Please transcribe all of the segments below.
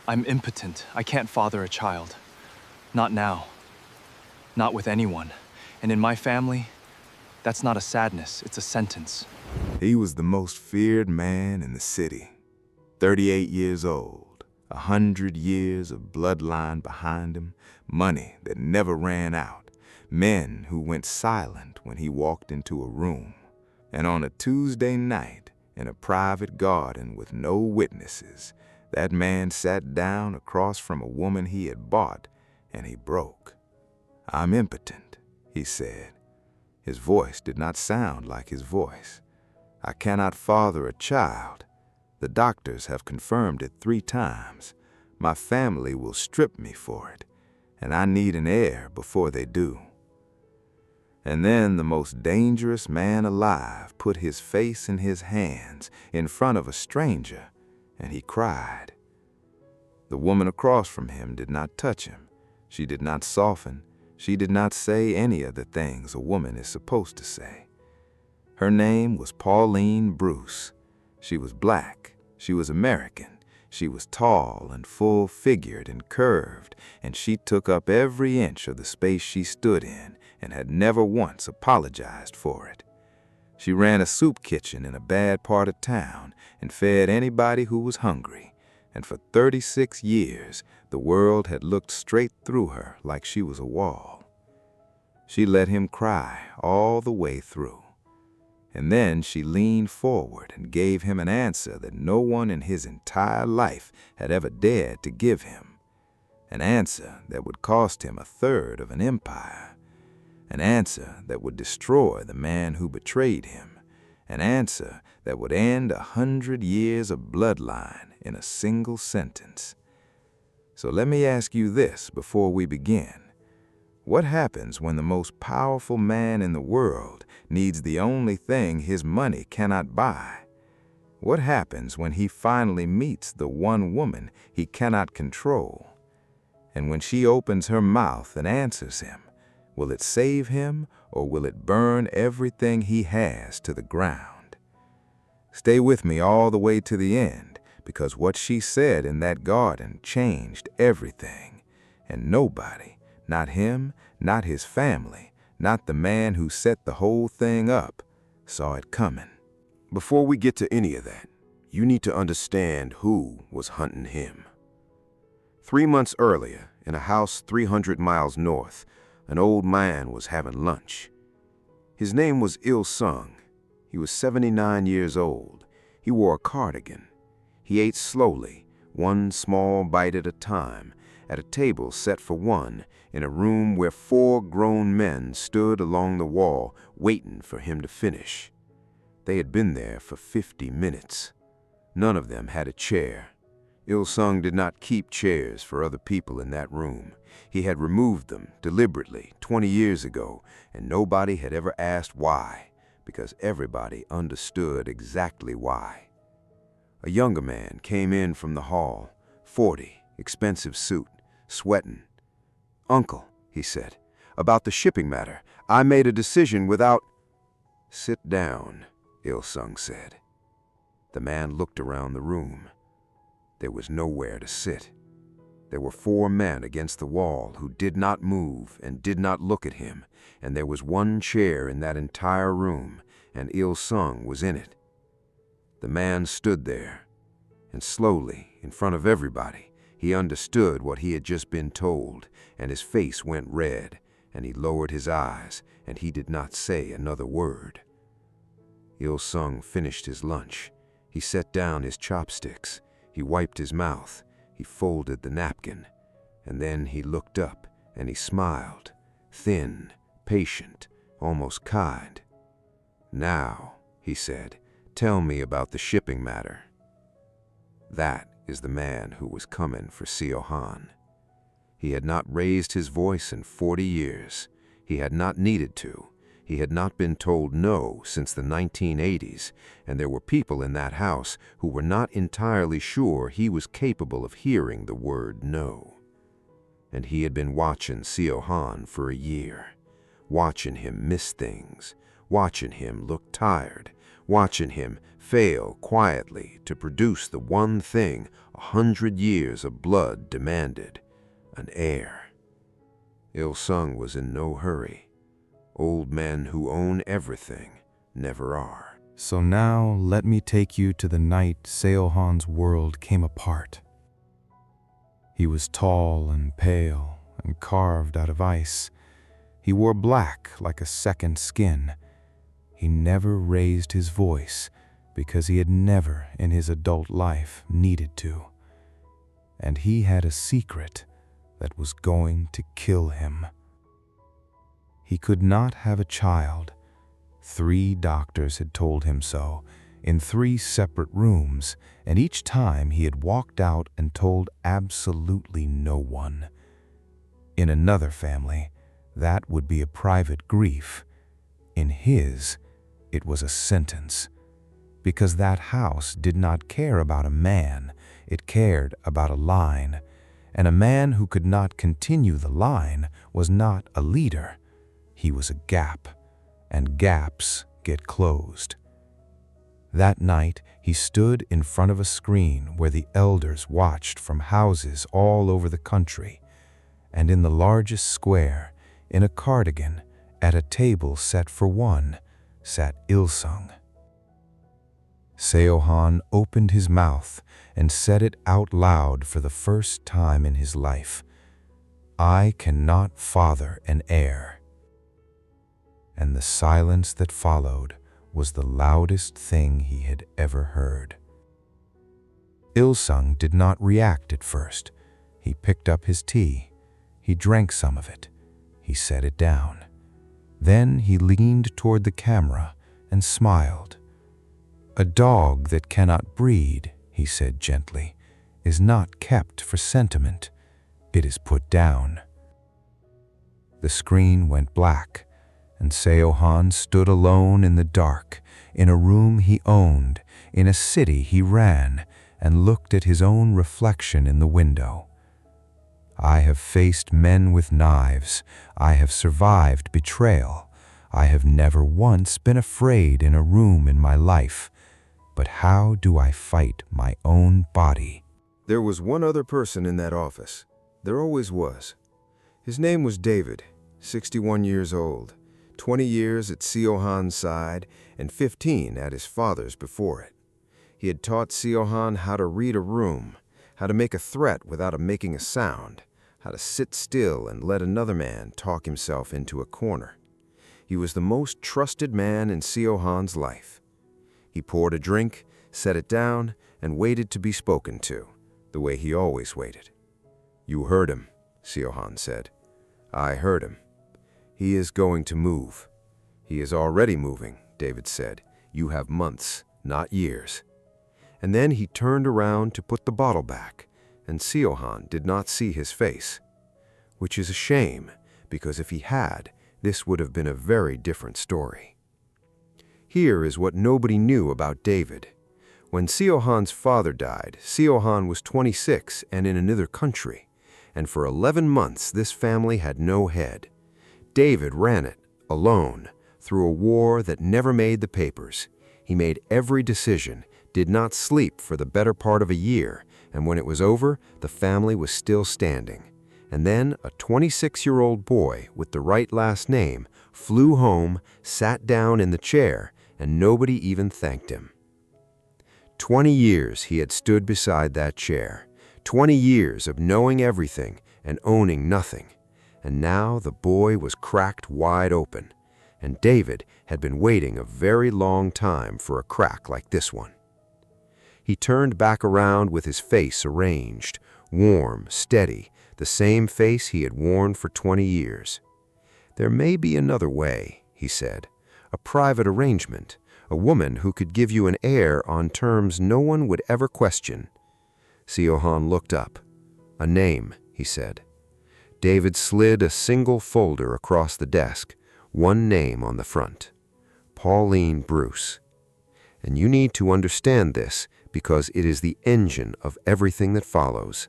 I'm impotent. I can't father a child. Not now. Not with anyone. And in my family, that's not a sadness, it's a sentence. He was the most feared man in the city. 38 years old, 100 years of bloodline behind him, money that never ran out, men who went silent when he walked into a room. And on a Tuesday night, in a private garden with no witnesses, that man sat down across from a woman he had bought, and he broke. "I'm impotent," he said. His voice did not sound like his voice. "I cannot father a child. The doctors have confirmed it 3 times. My family will strip me for it, and I need an heir before they do." And then the most dangerous man alive put his face in his hands in front of a stranger, and he cried. The woman across from him did not touch him. She did not soften. She did not say any of the things a woman is supposed to say. Her name was Pauline Bruce. She was black. She was American. She was tall and full-figured and curved, and she took up every inch of the space she stood in and had never once apologized for it. She ran a soup kitchen in a bad part of town and fed anybody who was hungry, and for 36 years the world had looked straight through her like she was a wall. She let him cry all the way through. And then she leaned forward and gave him an answer that no one in his entire life had ever dared to give him. An answer that would cost him 1/3 of an empire. An answer that would destroy the man who betrayed him. An answer that would end 100 years of bloodline in a single sentence. So let me ask you this before we begin. What happens when the most powerful man in the world needs the only thing his money cannot buy? What happens when he finally meets the one woman he cannot control? And when she opens her mouth and answers him, will it save him or will it burn everything he has to the ground? Stay with me all the way to the end, because what she said in that garden changed everything, and nobody, not him, not his family, not the man who set the whole thing up, saw it coming. Before we get to any of that, you need to understand who was hunting him. 3 months earlier, in a house 300 miles north, an old man was having lunch. His name was Il-sung. He was 79 years old. He wore a cardigan. He ate slowly, one small bite at a time, at a table set for one, in a room where 4 grown men stood along the wall waiting for him to finish. They had been there for 50 minutes. None of them had a chair. Il-sung did not keep chairs for other people in that room. He had removed them deliberately 20 years ago, and nobody had ever asked why, because everybody understood exactly why. A younger man came in from the hall, 40, expensive suit, sweating. "Uncle," he said, "about the shipping matter, I made a decision without—" "Sit down," Il-sung said. The man looked around the room. There was nowhere to sit. There were 4 men against the wall who did not move and did not look at him, and there was 1 chair in that entire room, and Il-sung was in it. The man stood there, and slowly, in front of everybody, he understood what he had just been told, and his face went red, and he lowered his eyes, and he did not say another word. Il-sung finished his lunch. He set down his chopsticks. He wiped his mouth. He folded the napkin. And then he looked up, and he smiled, thin, patient, almost kind. "Now," he said, "tell me about the shipping matter." That is the man who was coming for Seo-han. He had not raised his voice in 40 years. He had not needed to. He had not been told no since the 1980s, and there were people in that house who were not entirely sure he was capable of hearing the word no. And he had been watching Seo-han for a year, watching him miss things, watching him look tired, watching him fail quietly to produce the one thing 100 years of blood demanded, an heir. Il-sung was in no hurry. Old men who own everything never are. So now let me take you to the night Seo-han's world came apart. He was tall and pale and carved out of ice. He wore black like a second skin. He never raised his voice because he had never in his adult life needed to. And he had a secret that was going to kill him. He could not have a child. 3 doctors had told him so, in 3 separate rooms, and each time he had walked out and told absolutely no one. In another family, that would be a private grief. In his, it was a sentence. Because that house did not care about a man, it cared about a line. And a man who could not continue the line was not a leader. He was a gap, and gaps get closed. That night, he stood in front of a screen where the elders watched from houses all over the country. And in the largest square, in a cardigan, at a table set for one, sat Il-sung. Seo-han opened his mouth and said it out loud for the first time in his life. I cannot father an heir. And the silence that followed was the loudest thing he had ever heard. Il-sung did not react at first. He picked up his tea. He drank some of it. He set it down. Then he leaned toward the camera and smiled. A dog that cannot breed, he said gently, is not kept for sentiment. It is put down. The screen went black, and Seo-han stood alone in the dark, in a room he owned, in a city he ran, and looked at his own reflection in the window. I have faced men with knives. I have survived betrayal. I have never once been afraid in a room in my life. But how do I fight my own body? There was one other person in that office. There always was. His name was David, 61 years old, 20 years at Seo-han's side and 15 at his father's before it. He had taught Seo-han how to read a room, how to make a threat without making a sound, how to sit still and let another man talk himself into a corner. He was the most trusted man in Seo-han's life. He poured a drink, set it down, and waited to be spoken to, the way he always waited. You heard him, Seo-han said. I heard him. He is going to move. He is already moving, David said. You have months, not years. And then he turned around to put the bottle back, and Seo-han did not see his face. Which is a shame, because if he had, this would have been a very different story. Here is what nobody knew about David. When Seo-han's father died, Seo-han was 26 and in another country, and for 11 months this family had no head. David ran it, alone, through a war that never made the papers. He made every decision, did not sleep for the better part of a year, and when it was over, the family was still standing. And then a 26-year-old boy with the right last name flew home, sat down in the chair, and nobody even thanked him. 20 years he had stood beside that chair, 20 years of knowing everything and owning nothing. And now the boy was cracked wide open, and David had been waiting a very long time for a crack like this one. He turned back around with his face arranged, warm, steady, the same face he had worn for 20 years. There may be another way, he said, a private arrangement, a woman who could give you an heir on terms no one would ever question. Seo-han looked up. A name, he said. David slid a single folder across the desk, one name on the front. Pauline Bruce. And you need to understand this because it is the engine of everything that follows.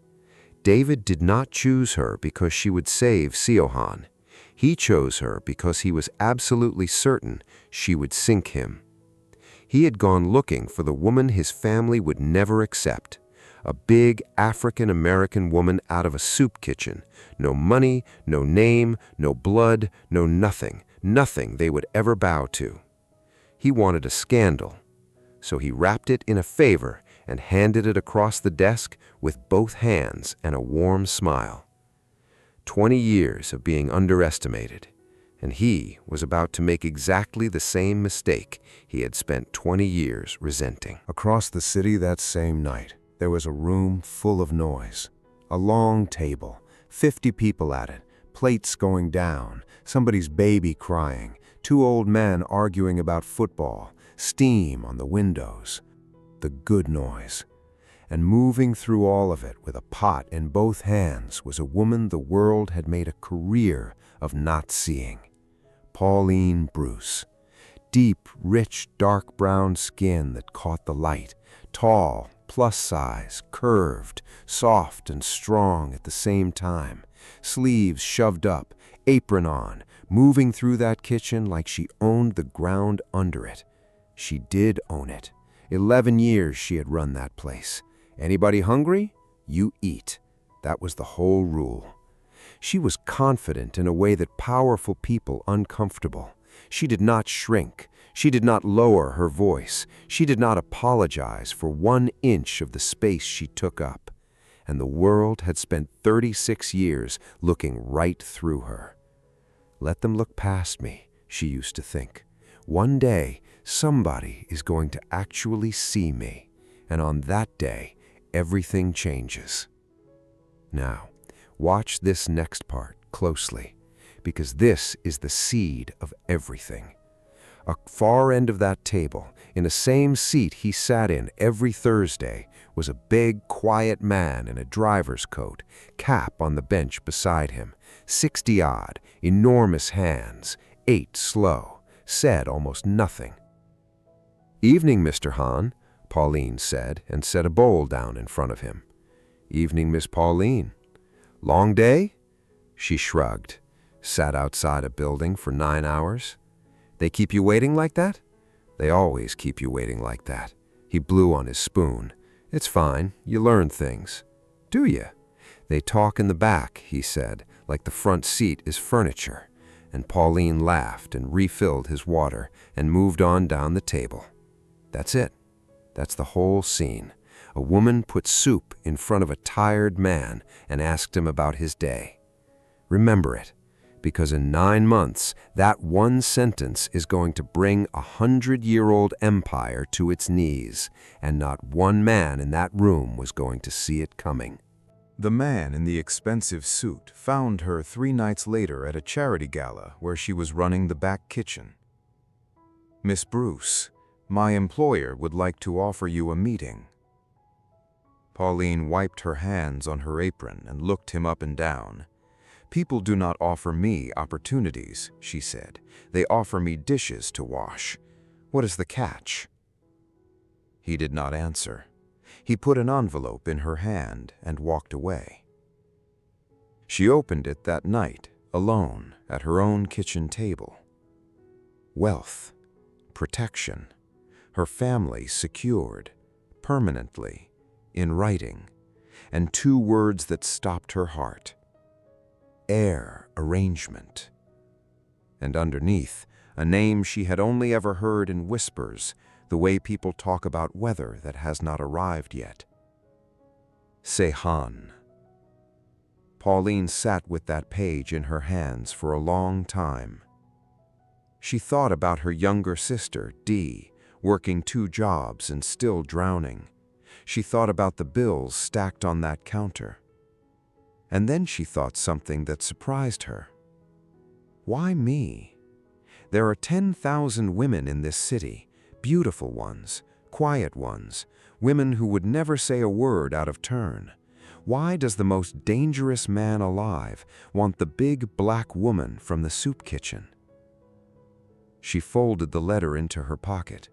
David did not choose her because she would save Seo-han. He chose her because he was absolutely certain she would sink him. He had gone looking for the woman his family would never accept. A big African-American woman out of a soup kitchen. No money, no name, no blood, no nothing. Nothing they would ever bow to. He wanted a scandal, so he wrapped it in a favor and handed it across the desk with both hands and a warm smile. 20 years of being underestimated, and he was about to make exactly the same mistake he had spent 20 years resenting. Across the city that same night, there was a room full of noise. A long table, 50 people at it, plates going down, somebody's baby crying, 2 old men arguing about football, steam on the windows. The good noise. And moving through all of it with a pot in both hands was a woman the world had made a career of not seeing. Pauline Bruce. Deep, rich, dark brown skin that caught the light. Tall, plus size, curved, soft and strong at the same time. Sleeves shoved up, apron on, moving through that kitchen like she owned the ground under it. She did own it. 11 years she had run that place. Anybody hungry? You eat. That was the whole rule. She was confident in a way that powerful people uncomfortable. She did not shrink. She did not lower her voice. She did not apologize for 1 inch of the space she took up. And the world had spent 36 years looking right through her. Let them look past me, she used to think. One day, somebody is going to actually see me. And on that day, everything changes. Now, watch this next part closely, because this is the seed of everything. A far end of that table, in the same seat he sat in every Thursday, was a big, quiet man in a driver's coat, cap on the bench beside him, 60-odd, enormous hands, ate slow, said almost nothing. "Evening, Mr. Han," Pauline said, and set a bowl down in front of him. "Evening, Miss Pauline. Long day?" She shrugged. "Sat outside a building for 9 hours. They keep you waiting like that?" "They always keep you waiting like that." He blew on his spoon. "It's fine. You learn things." "Do you?" "They talk in the back," he said, "like the front seat is furniture." And Pauline laughed and refilled his water and moved on down the table. That's it. That's the whole scene. A woman put soup in front of a tired man and asked him about his day. Remember it, because in 9 months, that one sentence is going to bring a 100-year-old empire to its knees, and not one man in that room was going to see it coming. The man in the expensive suit found her 3 nights later at a charity gala where she was running the back kitchen. "Miss Bruce, my employer would like to offer you a meeting." Pauline wiped her hands on her apron and looked him up and down. "People do not offer me opportunities," she said. "They offer me dishes to wash. What is the catch?" He did not answer. He put an envelope in her hand and walked away. She opened it that night, alone, at her own kitchen table. Wealth, protection, her family secured, permanently, in writing, and 2 words that stopped her heart. HEIR arrangement. And underneath, a name she had only ever heard in whispers, the way people talk about weather that has not arrived yet. Seo-han. Pauline sat with that page in her hands for a long time. She thought about her younger sister, Dee, working 2 jobs and still drowning. She thought about the bills stacked on that counter. And then she thought something that surprised her. Why me? There are 10,000 women in this city, beautiful ones, quiet ones, women who would never say a word out of turn. Why does the most dangerous man alive want the big black woman from the soup kitchen? She folded the letter into her pocket.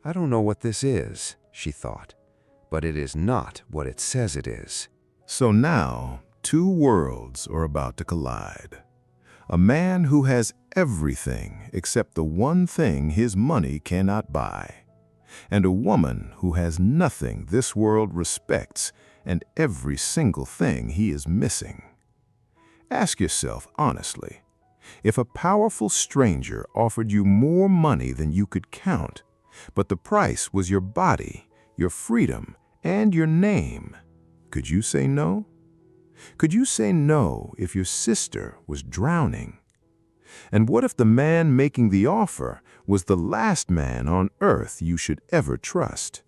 I don't know what this is, she thought, but it is not what it says it is. So now, 2 worlds are about to collide. A man who has everything except the one thing his money cannot buy. and a woman who has nothing this world respects and every single thing he is missing. Ask yourself honestly, if a powerful stranger offered you more money than you could count, but the price was your body, your freedom, and your name, could you say no? Could you say no if your sister was drowning? And what if the man making the offer was the last man on earth you should ever trust?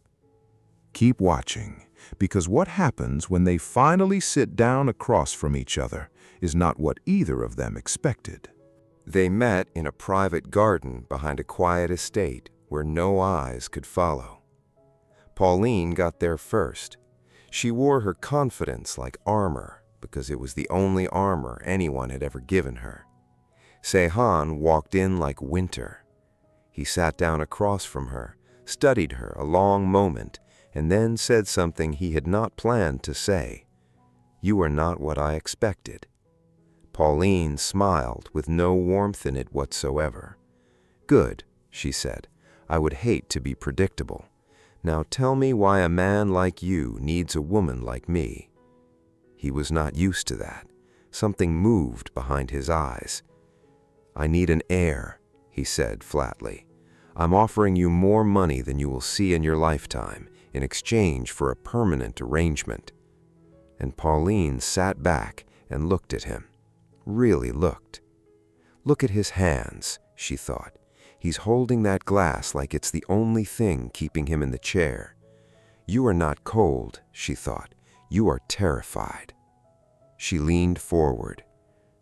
Keep watching, because what happens when they finally sit down across from each other is not what either of them expected. They met in a private garden behind a quiet estate where no eyes could follow. Pauline got there first. She wore her confidence like armor because it was the only armor anyone had ever given her. Seo-han walked in like winter. He sat down across from her, studied her a long moment, and then said something he had not planned to say. "You are not what I expected." Pauline smiled with no warmth in it whatsoever. "Good," she said. "I would hate to be predictable. Now tell me why a man like you needs a woman like me." He was not used to that. Something moved behind his eyes. "I need an heir," he said flatly. "I'm offering you more money than you will see in your lifetime in exchange for a permanent arrangement." And Pauline sat back and looked at him. Really looked. Look at his hands, she thought. He's holding that glass like it's the only thing keeping him in the chair. You are not cold, she thought. You are terrified. She leaned forward.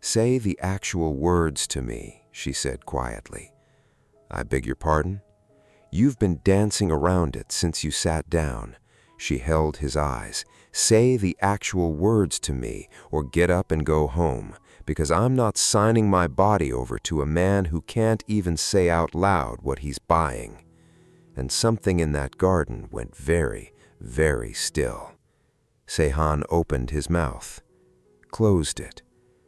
"Say the actual words to me," she said quietly. "I beg your pardon?" "You've been dancing around it since you sat down." She held his eyes. "Say the actual words to me, or get up and go home, because I'm not signing my body over to a man who can't even say out loud what he's buying." And something in that garden went very, very still. Seo-han opened his mouth, closed it,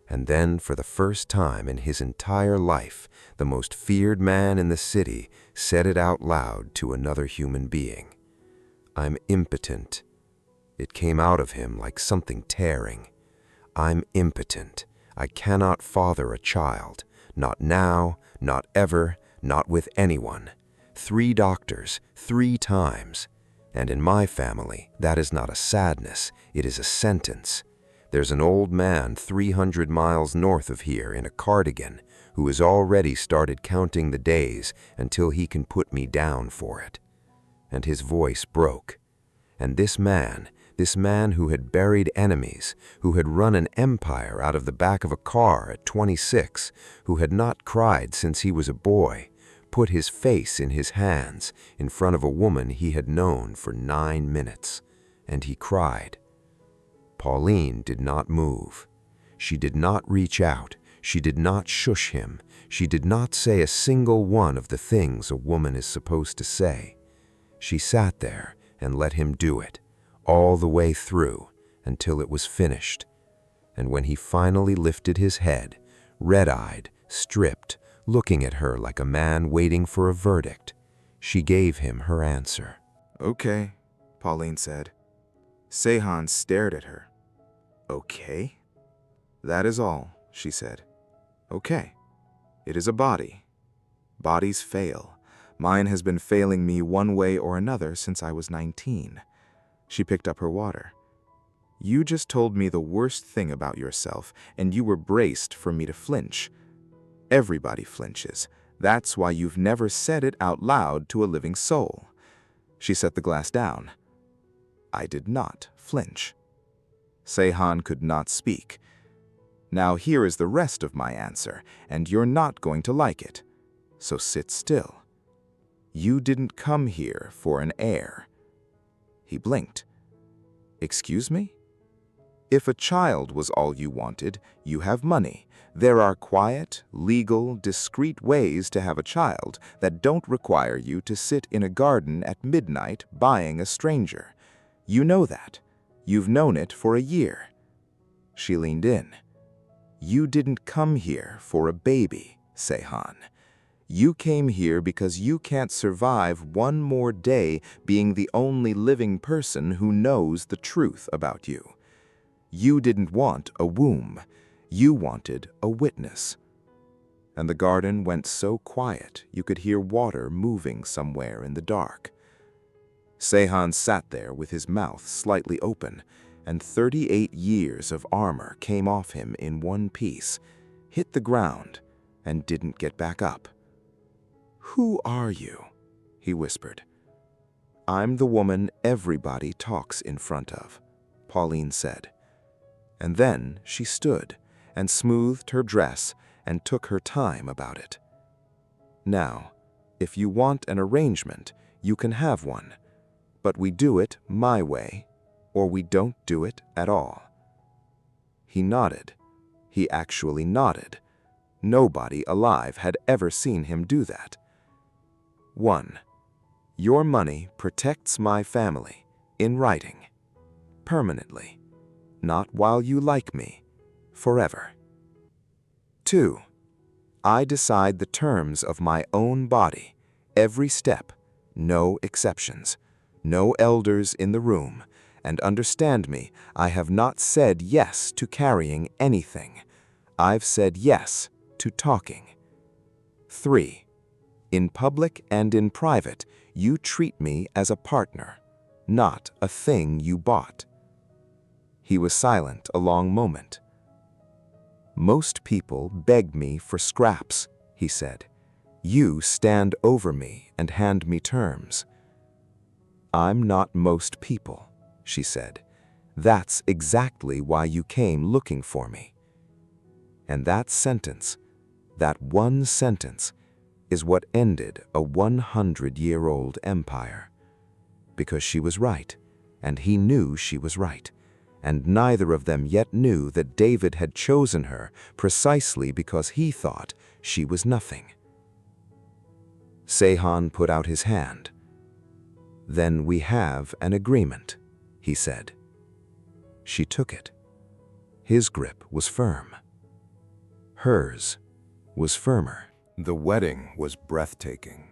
and then for the first time in his entire life, the most feared man in the city said it out loud to another human being. "I'm impotent." It came out of him like something tearing. "I'm impotent. I cannot father a child. Not now, not ever, not with anyone. 3 doctors, 3 times. And in my family, that is not a sadness, it is a sentence. There's an old man 300 miles north of here in a cardigan who has already started counting the days until he can put me down for it." And his voice broke. And this man who had buried enemies, who had run an empire out of the back of a car at 26, who had not cried since he was a boy, put his face in his hands in front of a woman he had known for 9 minutes, and he cried. Pauline did not move. She did not reach out. She did not shush him. She did not say a single one of the things a woman is supposed to say. She sat there and let him do it, all the way through, until it was finished. And when he finally lifted his head, red-eyed, stripped, looking at her like a man waiting for a verdict, she gave him her answer. "Okay," Pauline said. Seo-han stared at her. "Okay?" "That is all," she said. "Okay. It is a body. Bodies fail. Mine has been failing me one way or another since I was 19. She picked up her water. "You just told me the worst thing about yourself, and you were braced for me to flinch. Everybody flinches. That's why you've never said it out loud to a living soul." She set the glass down. "I did not flinch." Seo-han could not speak. "Now here is the rest of my answer, and you're not going to like it. So sit still. You didn't come here for an heir." He blinked. "Excuse me? If a child was all you wanted, you have money. There are quiet, legal, discreet ways to have a child that don't require you to sit in a garden at midnight buying a stranger. You know that. You've known it for a year." She leaned in. "You didn't come here for a baby, Seo-han. You came here because you can't survive one more day being the only living person who knows the truth about you. You didn't want a womb. You wanted a witness. And the garden went so quiet you could hear water moving somewhere in the dark. Seo-han sat there with his mouth slightly open, and 38 years of armor came off him in one piece, hit the ground, and didn't get back up. "Who are you?" he whispered. "I'm the woman everybody talks in front of," Pauline said. And then she stood and smoothed her dress and took her time about it. "Now, if you want an arrangement, you can have one, but we do it my way, or we don't do it at all." He nodded. He actually nodded. Nobody alive had ever seen him do that. 1. Your money protects my family, in writing, permanently, not while you like me, forever. 2. I decide the terms of my own body, every step, no exceptions, no elders in the room, and understand me, I have not said yes to carrying anything. I've said yes to talking. 3. In public and in private, you treat me as a partner, not a thing you bought. He was silent a long moment. "Most people beg me for scraps," he said. "You stand over me and hand me terms." "I'm not most people," she said. "That's exactly why you came looking for me." And that sentence, that one sentence, is what ended a 100-year-old empire. Because she was right, and he knew she was right, and neither of them yet knew that David had chosen her precisely because he thought she was nothing. Seo-han put out his hand. "Then we have an agreement," he said. She took it. His grip was firm. Hers was firmer. The wedding was breathtaking.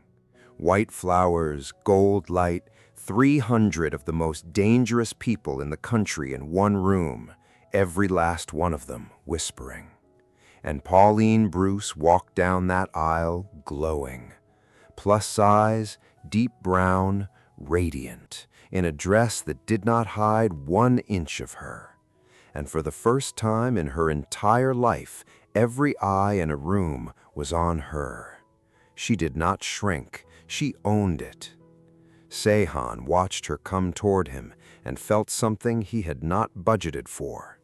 White flowers, gold light, 300 of the most dangerous people in the country in one room, every last one of them whispering. And Pauline Bruce walked down that aisle glowing. Plus size, deep brown, radiant, in a dress that did not hide 1 inch of her. And for the first time in her entire life, every eye in a room was on her. She did not shrink, she owned it. Seo-han watched her come toward him and felt something he had not budgeted for.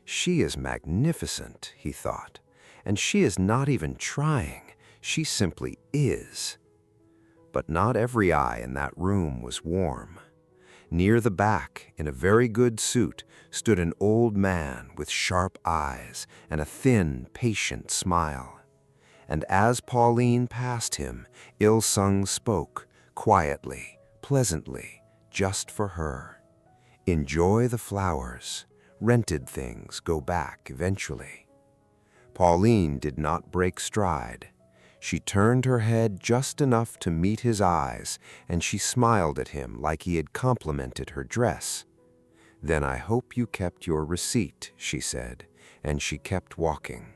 She is magnificent, he thought, and she is not even trying, she simply is. But not every eye in that room was warm. Near the back, in a very good suit, stood an old man with sharp eyes and a thin, patient smile. And as Pauline passed him, Il-sung spoke, quietly, pleasantly, just for her. "Enjoy the flowers. Rented things go back eventually." Pauline did not break stride. She turned her head just enough to meet his eyes, and she smiled at him like he had complimented her dress. "Then I hope you kept your receipt," she said, and she kept walking.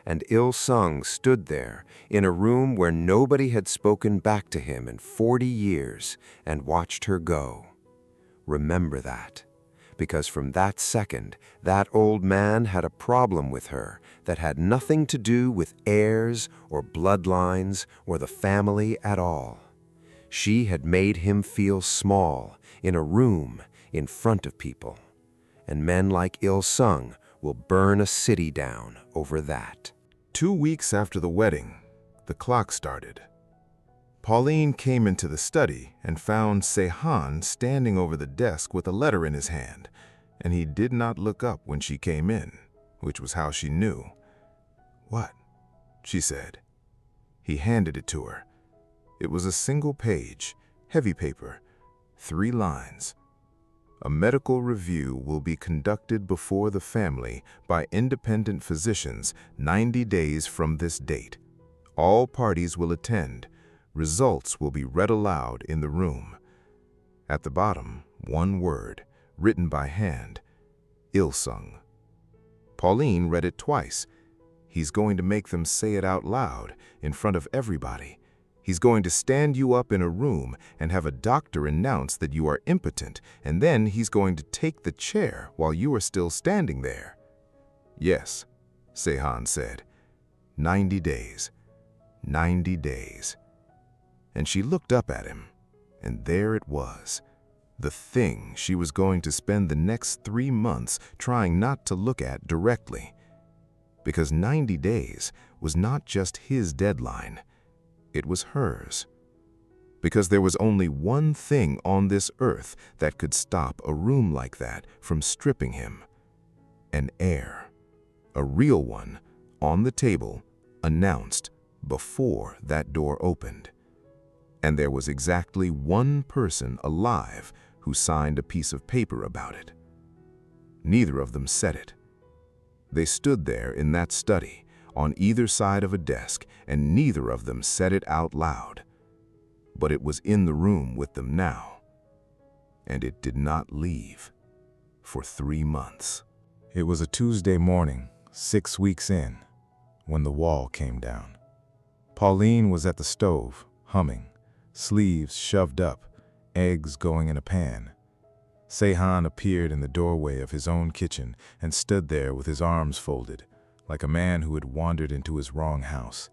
And Il-sung stood there, in a room where nobody had spoken back to him in 40 years, and watched her go. Remember that, because from that second, that old man had a problem with her that had nothing to do with heirs or bloodlines or the family at all. She had made him feel small, in a room, in front of people. And men like Il-sung will burn a city down over that. 2 weeks after the wedding, the clock started. Pauline came into the study and found Seo-han standing over the desk with a letter in his hand, and he did not look up when she came in, which was how she knew. "What?" she said. He handed it to her. It was a single page, heavy paper, 3 lines. "A medical review will be conducted before the family by independent physicians 90 days from this date. All parties will attend. Results will be read aloud in the room. At the bottom, one word, written by hand, Ilsung. Pauline read it twice. He's going to make them say it out loud, in front of everybody. He's going to stand you up in a room and have a doctor announce that you are impotent, and then he's going to take the chair while you are still standing there. Yes, Seo-han said. 90 days. 90 days. And she looked up at him, and there it was. The thing she was going to spend the next 3 months trying not to look at directly. Because 90 days was not just his deadline, it was hers. Because there was only one thing on this earth that could stop a room like that from stripping him. An heir. A real one, on the table, announced before that door opened. And there was exactly one person alive who signed a piece of paper about it. Neither of them said it. They stood there in that study, on either side of a desk, and neither of them said it out loud. But it was in the room with them now. And it did not leave for 3 months. It was a Tuesday morning, 6 weeks in, when the wall came down. Pauline was at the stove, humming, sleeves shoved up, eggs going in a pan. Seo-han appeared in the doorway of his own kitchen and stood there with his arms folded, like a man who had wandered into his wrong house.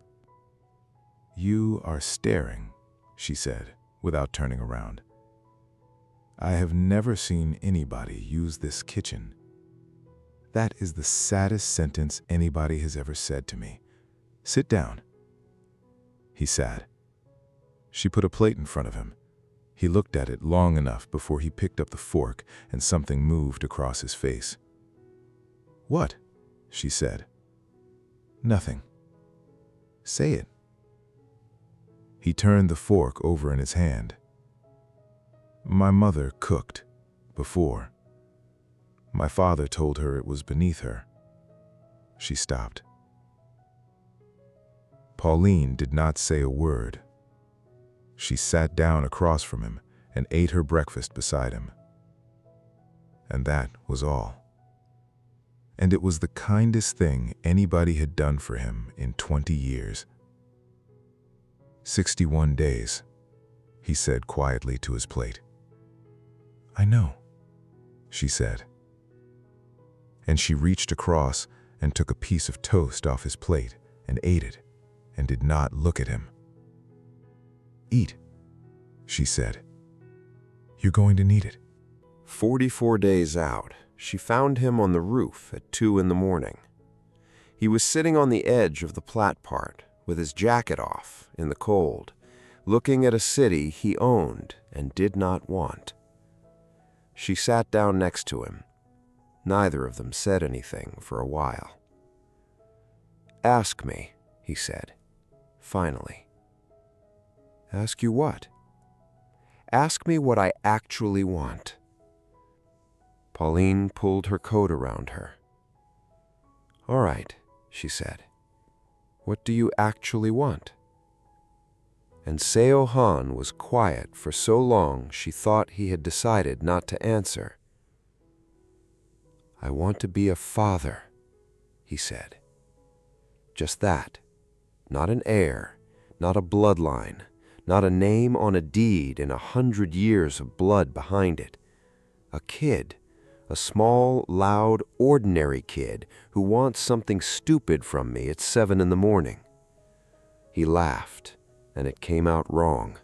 "You are staring," she said, without turning around. "I have never seen anybody use this kitchen. That is the saddest sentence anybody has ever said to me. Sit down." He sat. She put a plate in front of him. He looked at it long enough before he picked up the fork and something moved across his face. "What?" she said. "Nothing." "Say it." He turned the fork over in his hand. "My mother cooked before. My father told her it was beneath her." She stopped. Pauline did not say a word. She sat down across from him and ate her breakfast beside him. And that was all. And it was the kindest thing anybody had done for him in 20 years. 61 days, he said quietly to his plate. "I know," she said. And she reached across and took a piece of toast off his plate and ate it and did not look at him. "Eat," she said. "You're going to need it." 44 days out, she found him on the roof at 2 in the morning. He was sitting on the edge of the platpart, with his jacket off in the cold, looking at a city he owned and did not want. She sat down next to him. Neither of them said anything for a while. "Ask me," he said, finally. "Ask you what?" "Ask me what I actually want." Pauline pulled her coat around her. "All right," she said. "What do you actually want?" And Seo-han was quiet for so long she thought he had decided not to answer. "I want to be a father," he said. Just that. Not an heir, not a bloodline, not a name on a deed and 100 years of blood behind it. A kid, a small, loud, ordinary kid who wants something stupid from me at 7 in the morning. He laughed, and it came out wrong.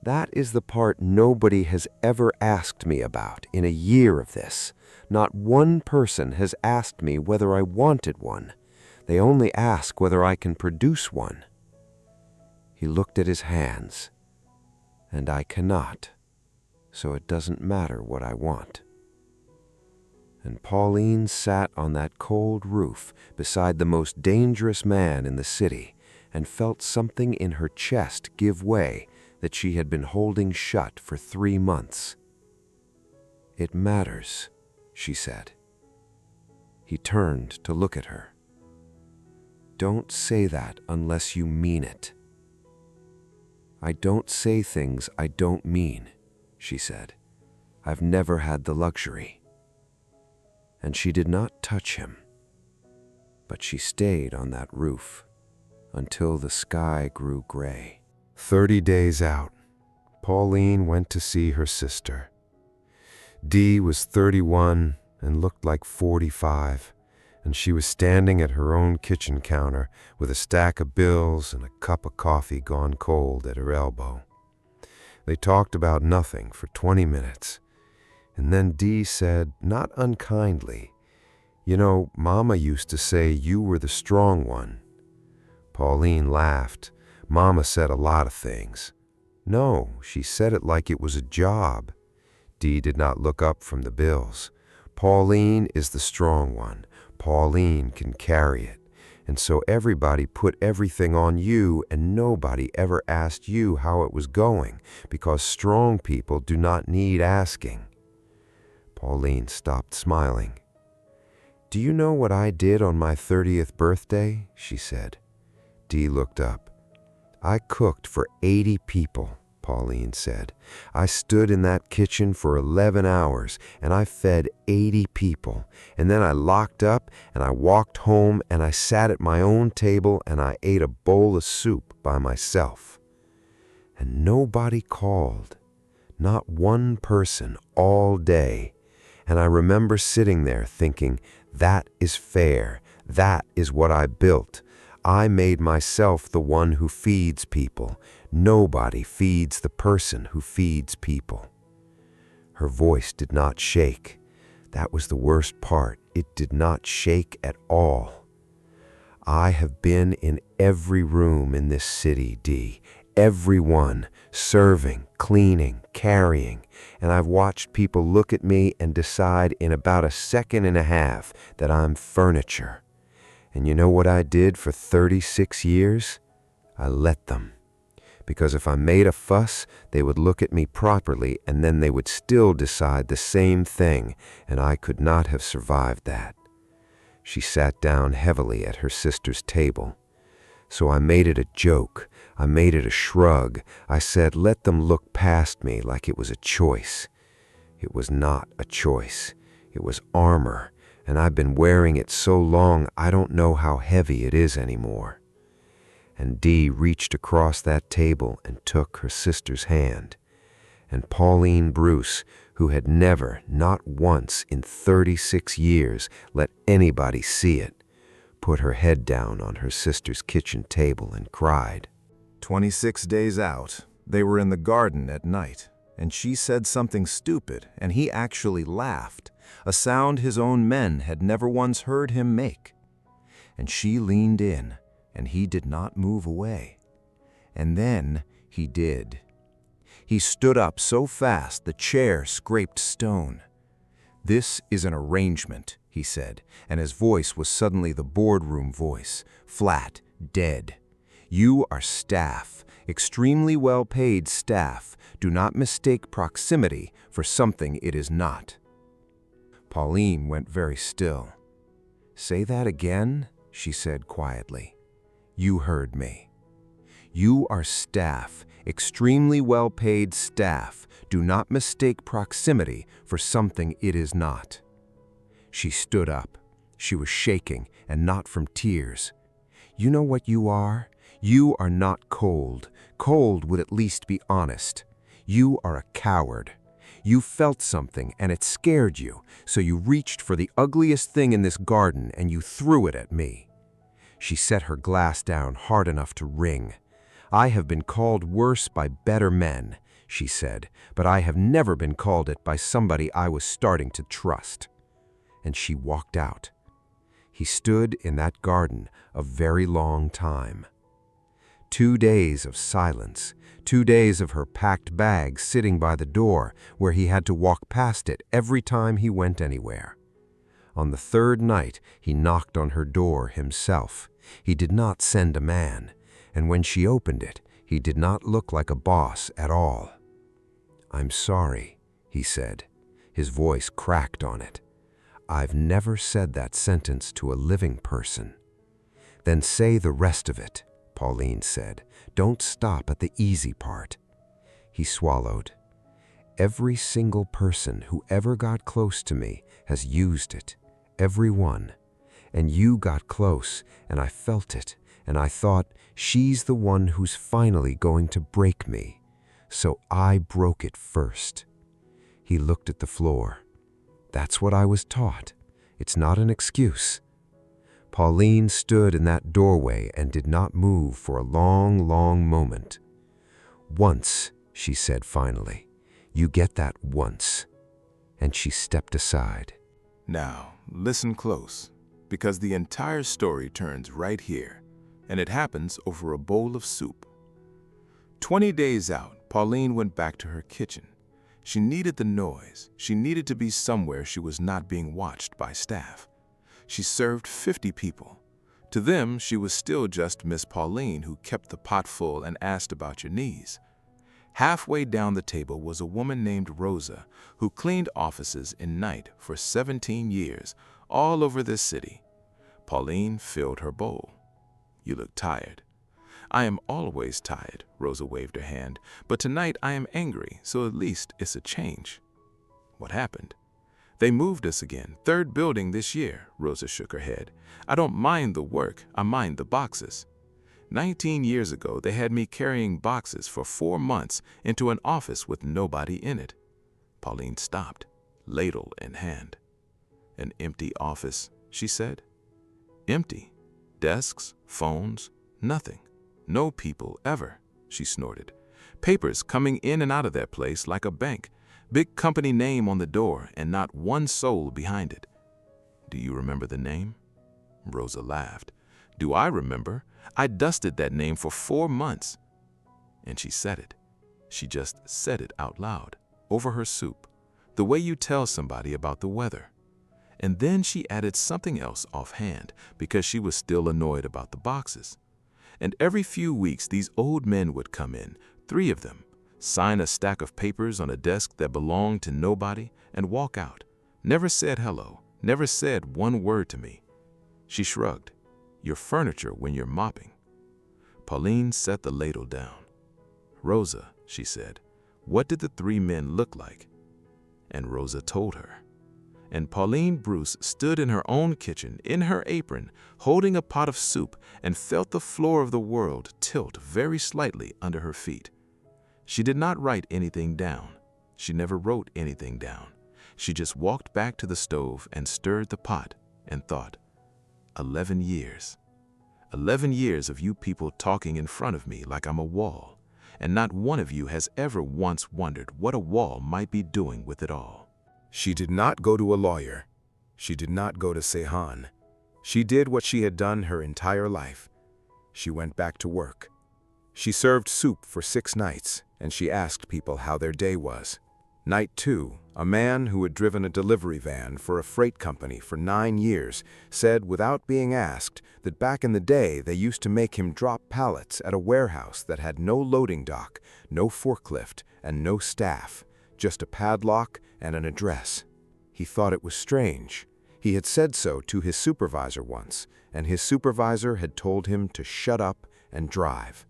"That is the part nobody has ever asked me about in a year of this. Not one person has asked me whether I wanted one. They only ask whether I can produce one." He looked at his hands. "And I cannot, so it doesn't matter what I want." And Pauline sat on that cold roof beside the most dangerous man in the city and felt something in her chest give way that she had been holding shut for 3 months. "It matters," she said. He turned to look at her. don't say that unless you mean it." "I don't say things I don't mean," she said. "I've never had the luxury." And she did not touch him, but she stayed on that roof until the sky grew gray. 30 days out, Pauline went to see her sister. Dee was 31 and looked like 45, and she was standing at her own kitchen counter with a stack of bills and a cup of coffee gone cold at her elbow. They talked about nothing for 20 minutes, and then Dee said, not unkindly, "You know, Mama used to say you were the strong one." Pauline laughed. "Mama said a lot of things." "No, she said it like it was a job." Dee did not look up from the bills. "Pauline is the strong one. Pauline can carry it. And so everybody put everything on you, and nobody ever asked you how it was going, because strong people do not need asking." Pauline stopped smiling. "Do you know what I did on my 30th birthday?" she said. Dee looked up. "I cooked for 80 people," Pauline said. "I stood in that kitchen for 11 hours, and I fed 80 people. And then I locked up, and I walked home, and I sat at my own table, and I ate a bowl of soup by myself. And nobody called. Not one person all day. And I remember sitting there thinking, that is fair. That is what I built. I made myself the one who feeds people. Nobody feeds the person who feeds people." Her voice did not shake. That was the worst part. It did not shake at all. "I have been in every room in this city, Dee. Every one. Serving, cleaning, carrying. And I've watched people look at me and decide in about a second and a half that I'm furniture. And you know what I did for 36 years? I let them. Because if I made a fuss, they would look at me properly, and then they would still decide the same thing, and I could not have survived that." She sat down heavily at her sister's table. "So I made it a joke. I made it a shrug. I said, let them look past me like it was a choice. It was not a choice. It was armor. And I've been wearing it so long I don't know how heavy it is anymore." And Dee reached across that table and took her sister's hand. And Pauline Bruce, who had never, not once in 36 years, let anybody see it, put her head down on her sister's kitchen table and cried. 26 days out, they were in the garden at night, and she said something stupid, and he actually laughed, a sound his own men had never once heard him make. And she leaned in, and he did not move away. And then he did. He stood up so fast the chair scraped stone. "This is an arrangement," he said, and his voice was suddenly the boardroom voice, flat, dead. "You are staff, extremely well-paid staff. Do not mistake proximity for something it is not." Pauline went very still. "Say that again," she said quietly. "You heard me. You are staff, extremely well-paid staff. Do not mistake proximity for something it is not." She stood up. She was shaking, and not from tears. "You know what you are? You are not cold. Cold would at least be honest. You are a coward. You felt something and it scared you, so you reached for the ugliest thing in this garden and you threw it at me." She set her glass down hard enough to ring. "I have been called worse by better men," she said, "but I have never been called it by somebody I was starting to trust." And she walked out. He stood in that garden a very long time. 2 days of silence, 2 days of her packed bag sitting by the door where he had to walk past it every time he went anywhere. On the 3rd night, he knocked on her door himself. He did not send a man, and when she opened it, he did not look like a boss at all. "I'm sorry," he said. His voice cracked on it. "I've never said that sentence to a living person. Then say the rest of it, Pauline said. Don't stop at the easy part. He swallowed. Every single person who ever got close to me has used it. Every one. And you got close, and I felt it, and I thought, she's the one who's finally going to break me. So I broke it first. He looked at the floor. That's what I was taught. It's not an excuse. Pauline stood in that doorway and did not move for a long, long moment. Once, she said finally. You get that once. And she stepped aside. Now, listen close, because the entire story turns right here, and it happens over a bowl of soup. 20 days out, Pauline went back to her kitchen. She needed the noise. She needed to be somewhere she was not being watched by staff. She served 50 people. To them, she was still just Miss Pauline who kept the pot full and asked about your knees. Halfway down the table was a woman named Rosa who cleaned offices in night for 17 years all over this city. Pauline filled her bowl. You look tired. I am always tired, Rosa waved her hand, but tonight I am angry, so at least it's a change. What happened? They moved us again, 3rd building this year, Rosa shook her head. I don't mind the work, I mind the boxes. 19 years ago, they had me carrying boxes for 4 months into an office with nobody in it. Pauline stopped, ladle in hand. An empty office, she said. Empty. Desks, phones, nothing. No people ever, she snorted. Papers coming in and out of that place like a bank. Big company name on the door and not one soul behind it. Do you remember the name? Rosa laughed. Do I remember? I dusted that name for 4 months. And she said it. She just said it out loud, over her soup, the way you tell somebody about the weather. And then she added something else offhand because she was still annoyed about the boxes. And every few weeks these old men would come in, 3 of them, sign a stack of papers on a desk that belonged to nobody, and walk out. Never said hello, never said one word to me. She shrugged. Your furniture when you're mopping. Pauline set the ladle down. Rosa, she said, what did the 3 men look like? And Rosa told her. And Pauline Bruce stood in her own kitchen, in her apron, holding a pot of soup, and felt the floor of the world tilt very slightly under her feet. She did not write anything down. She never wrote anything down. She just walked back to the stove and stirred the pot and thought, 11 years. 11 years of you people talking in front of me like I'm a wall, and not one of you has ever once wondered what a wall might be doing with it all. She did not go to a lawyer. She did not go to Seo-han. She did what she had done her entire life. She went back to work. She served soup for 6 nights, and she asked people how their day was. Night 2, a man who had driven a delivery van for a freight company for 9 years said without being asked that back in the day they used to make him drop pallets at a warehouse that had no loading dock, no forklift, and no staff, just a padlock and an address. He thought it was strange. He had said so to his supervisor once, and his supervisor had told him to shut up and drive.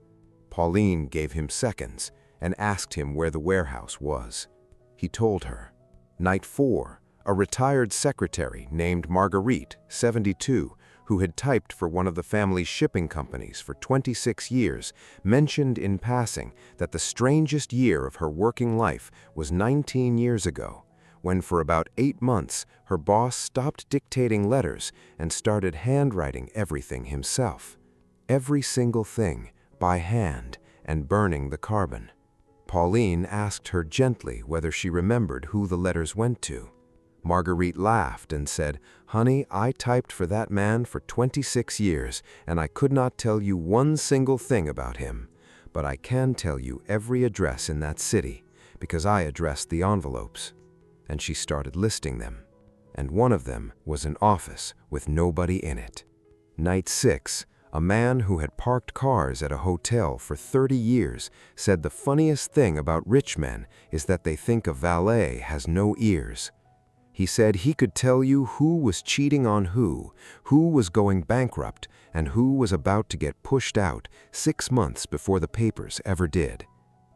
Pauline gave him seconds and asked him where the warehouse was. He told her. Night 4, a retired secretary named Marguerite, 72, who had typed for one of the family's shipping companies for 26 years, mentioned in passing that the strangest year of her working life was 19 years ago, when for about 8 months her boss stopped dictating letters and started handwriting everything himself. Every single thing, by hand, and burning the carbon. Pauline asked her gently whether she remembered who the letters went to. Marguerite laughed and said, "Honey, I typed for that man for 26 years, and I could not tell you one single thing about him. But I can tell you every address in that city, because I addressed the envelopes." And she started listing them. And one of them was an office with nobody in it. Night 6, a man who had parked cars at a hotel for 30 years said the funniest thing about rich men is that they think a valet has no ears. He said he could tell you who was cheating on who was going bankrupt, and who was about to get pushed out 6 months before the papers ever did.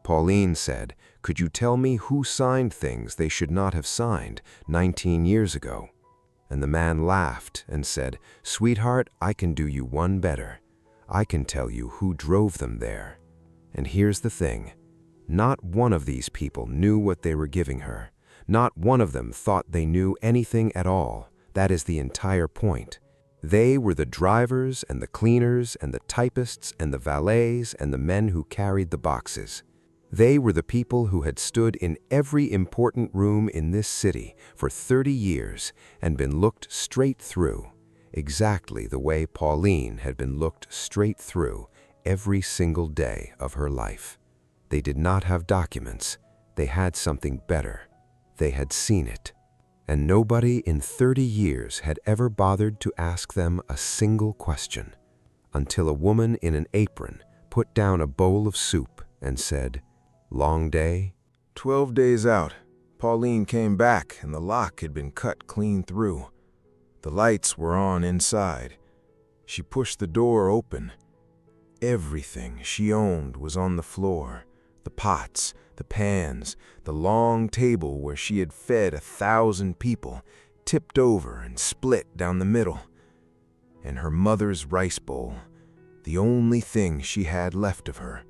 Pauline said, "Could you tell me who signed things they should not have signed 19 years ago?" And the man laughed and said, "Sweetheart, I can do you one better. I can tell you who drove them there." And here's the thing. Not one of these people knew what they were giving her. Not one of them thought they knew anything at all. That is the entire point. They were the drivers and the cleaners and the typists and the valets and the men who carried the boxes. They were the people who had stood in every important room in this city for 30 years and been looked straight through, exactly the way Pauline had been looked straight through every single day of her life. They did not have documents. They had something better. They had seen it. And nobody in 30 years had ever bothered to ask them a single question, until a woman in an apron put down a bowl of soup and said, "Long day?" 12 days out, Pauline came back and the lock had been cut clean through. The lights were on inside. She pushed the door open. Everything she owned was on the floor. The pots, the pans, the long table where she had fed 1,000 people, tipped over and split down the middle. And her mother's rice bowl, the only thing she had left of her,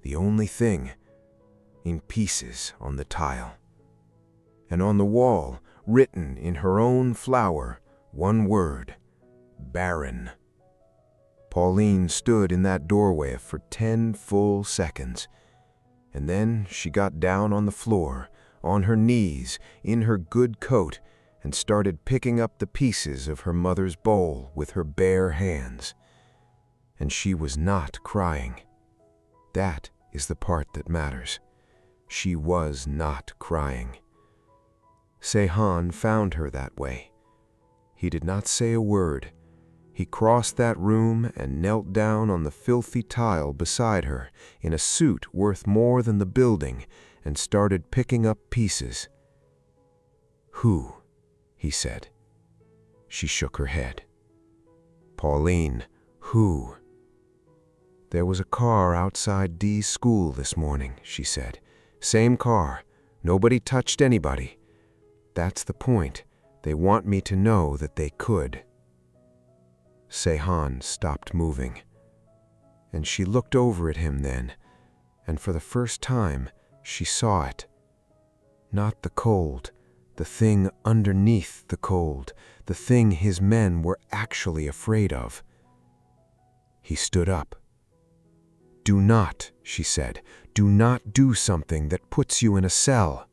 the only thing, in pieces on the tile. And on the wall, written in her own flour, one word, barren. Pauline stood in that doorway for 10 full seconds. And then she got down on the floor, on her knees, in her good coat, and started picking up the pieces of her mother's bowl with her bare hands. And she was not crying. That is the part that matters. She was not crying. Seo-han found her that way. He did not say a word. He crossed that room and knelt down on the filthy tile beside her in a suit worth more than the building and started picking up pieces. "Who?" he said. She shook her head. "Pauline, who?" "There was a car outside Dee's school this morning," she said. "Same car. Nobody touched anybody. That's the point. They want me to know that they could." Seo-han stopped moving. And she looked over at him then, and for the first time she saw it. Not the cold, the thing underneath the cold, the thing his men were actually afraid of. He stood up. "Do not," she said, "do not do something that puts you in a cell."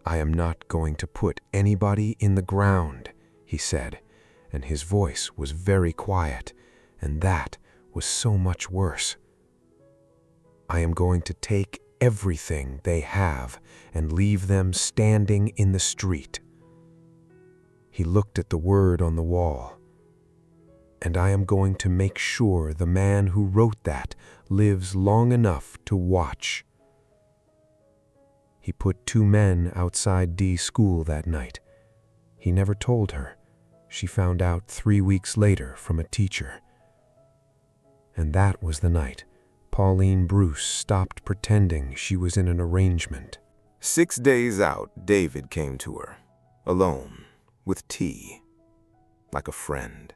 "I am not going to put anybody in the ground," he said, and his voice was very quiet, and that was so much worse. "I am going to take everything they have and leave them standing in the street." He looked at the word on the wall. "And I am going to make sure the man who wrote that lives long enough to watch." He put 2 men outside Dee's school that night. He never told her. She found out 3 weeks later from a teacher. And that was the night Pauline Bruce stopped pretending she was in an arrangement. 6 days out, David came to her, alone, with tea, like a friend.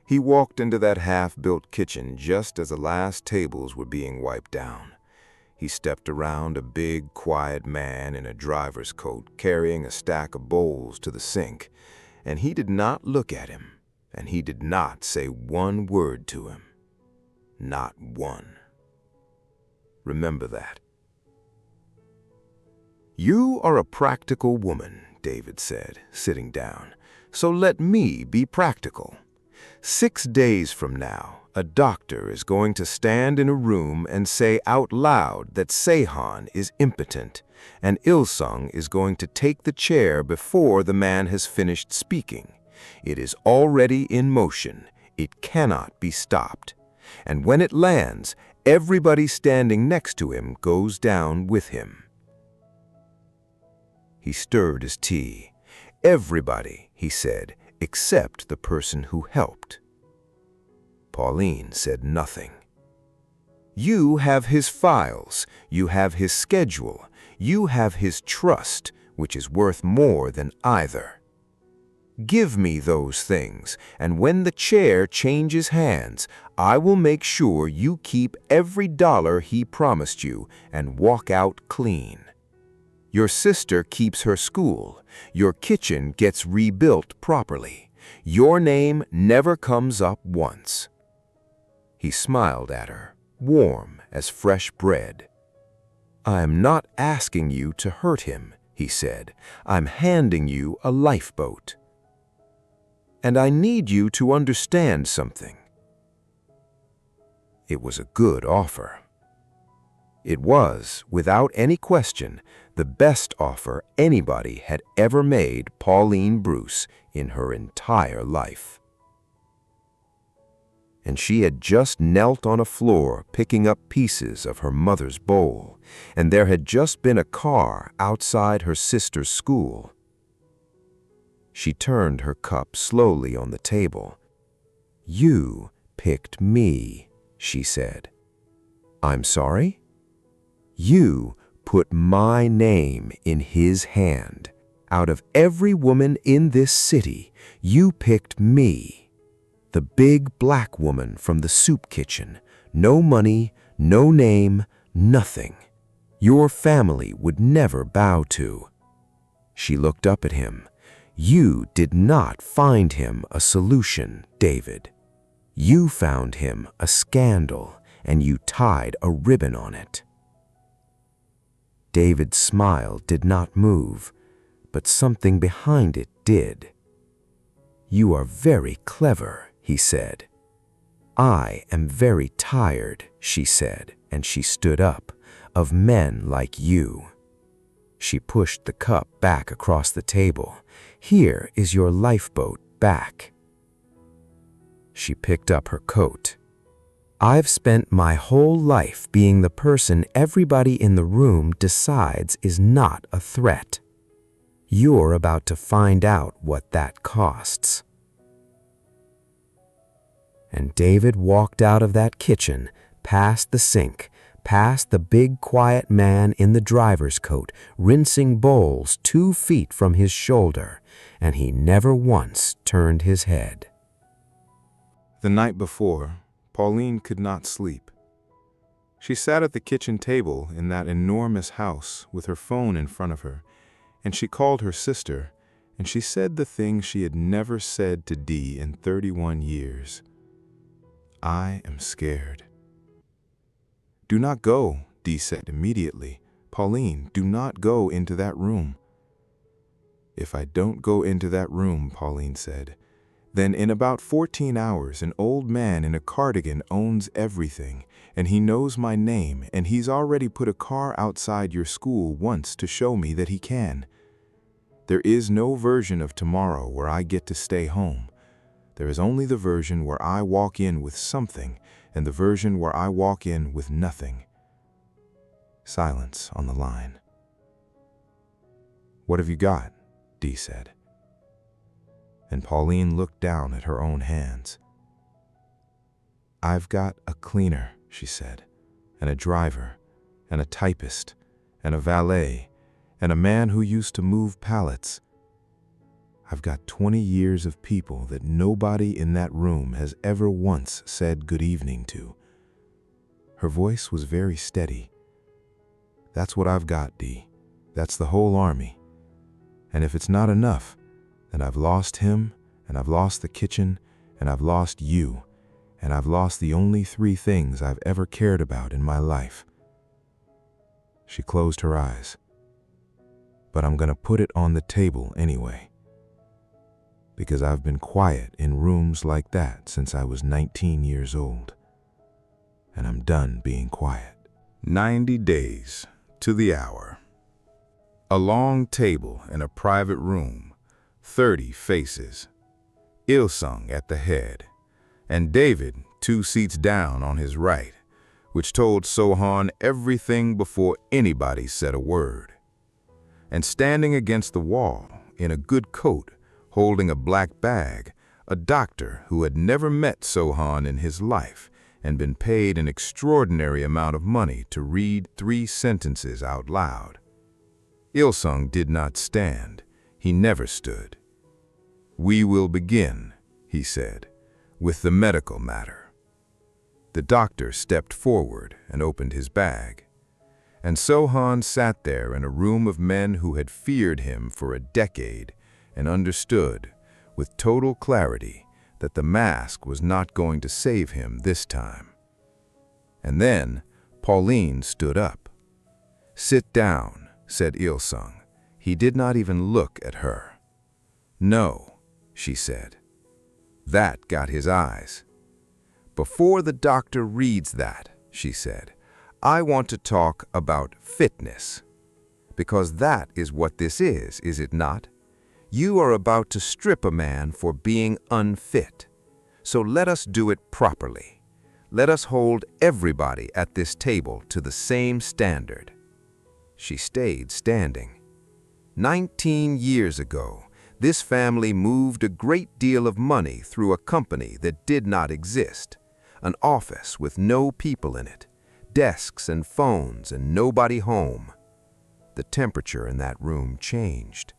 He walked into that half-built kitchen just as the last tables were being wiped down. He stepped around a big, quiet man in a driver's coat carrying a stack of bowls to the sink, and he did not look at him, and he did not say one word to him. Not one. Remember that. "You are a practical woman," David said, sitting down, "so let me be practical. 6 days from now, a doctor is going to stand in a room and say out loud that Seo-han is impotent, and Il-sung is going to take the chair before the man has finished speaking. It is already in motion. It cannot be stopped. And when it lands, everybody standing next to him goes down with him." He stirred his tea. "Everybody," he said, "except the person who helped." Pauline said nothing. You have his files, you have his schedule, you have his trust, which is worth more than either. Give me those things, and when the chair changes hands, I will make sure you keep every dollar he promised you and walk out clean. Your sister keeps her school, your kitchen gets rebuilt properly, your name never comes up once. He smiled at her, warm as fresh bread. I am not asking you to hurt him, he said. I'm handing you a lifeboat. And I need you to understand something. It was a good offer. It was, without any question, the best offer anybody had ever made Pauline Bruce in her entire life. And she had just knelt on a floor picking up pieces of her mother's bowl, and there had just been a car outside her sister's school. She turned her cup slowly on the table. You picked me, she said. I'm sorry? You put my name in his hand. Out of every woman in this city, you picked me. The big black woman from the soup kitchen. No money, no name, nothing. Your family would never bow to. She looked up at him. You did not find him a solution, David. You found him a scandal, and you tied a ribbon on it. David's smile did not move, but something behind it did. You are very clever, he said. I am very tired, she said, and she stood up, of men like you. She pushed the cup back across the table. Here is your lifeboat back. She picked up her coat. I've spent my whole life being the person everybody in the room decides is not a threat. You're about to find out what that costs. And David walked out of that kitchen, past the sink, past the big quiet man in the driver's coat, rinsing bowls 2 feet from his shoulder, and he never once turned his head. The night before, Pauline could not sleep. She sat at the kitchen table in that enormous house with her phone in front of her, and she called her sister, and she said the thing she had never said to Dee in 31 years. I am scared. Do not go, Dee said immediately. Pauline, do not go into that room. If I don't go into that room, Pauline said, then in about 14 hours an old man in a cardigan owns everything, and he knows my name, and he's already put a car outside your school once to show me that he can. There is no version of tomorrow where I get to stay home. There is only the version where I walk in with something, and the version where I walk in with nothing. Silence on the line. What have you got? Dee said. And Pauline looked down at her own hands. I've got a cleaner, she said, and a driver, and a typist, and a valet, and a man who used to move pallets. I've got 20 years of people that nobody in that room has ever once said good evening to. Her voice was very steady. That's what I've got, Dee. That's the whole army. And if it's not enough, then I've lost him, and I've lost the kitchen, and I've lost you, and I've lost the only 3 things I've ever cared about in my life. She closed her eyes. But I'm gonna put it on the table anyway. Because I've been quiet in rooms like that since I was 19 years old. And I'm done being quiet. 90 days to the hour. A long table in a private room, 30 faces. Il-sung at the head, and David 2 seats down on his right, which told Seo-han everything before anybody said a word. And standing against the wall, in a good coat, holding a black bag, a doctor who had never met Seo-han in his life and been paid an extraordinary amount of money to read 3 sentences out loud. Il-sung did not stand. He never stood. "We will begin," he said, "with the medical matter." The doctor stepped forward and opened his bag. And Seo-han sat there in a room of men who had feared him for a decade and understood, with total clarity, that the mask was not going to save him this time. And then Pauline stood up. "Sit down," said Il-sung. He did not even look at her. "No," she said. That got his eyes. "Before the doctor reads that," she said, "I want to talk about fitness. Because that is what this is it not? You are about to strip a man for being unfit. So let us do it properly. Let us hold everybody at this table to the same standard." She stayed standing. 19 years ago, this family moved a great deal of money through a company that did not exist, an office with no people in it, desks and phones and nobody home. The temperature in that room changed.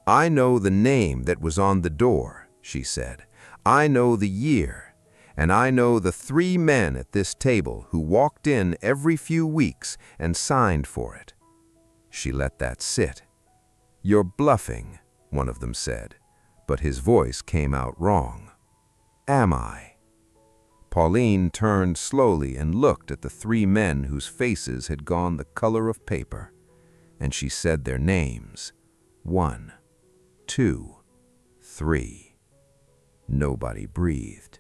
"I know the name that was on the door," she said. "I know the year, and I know the 3 men at this table who walked in every few weeks and signed for it." She let that sit. "You're bluffing," one of them said, but his voice came out wrong. "Am I?" Pauline turned slowly and looked at the 3 men whose faces had gone the color of paper, and she said their names. 1, 2, 3. Nobody breathed.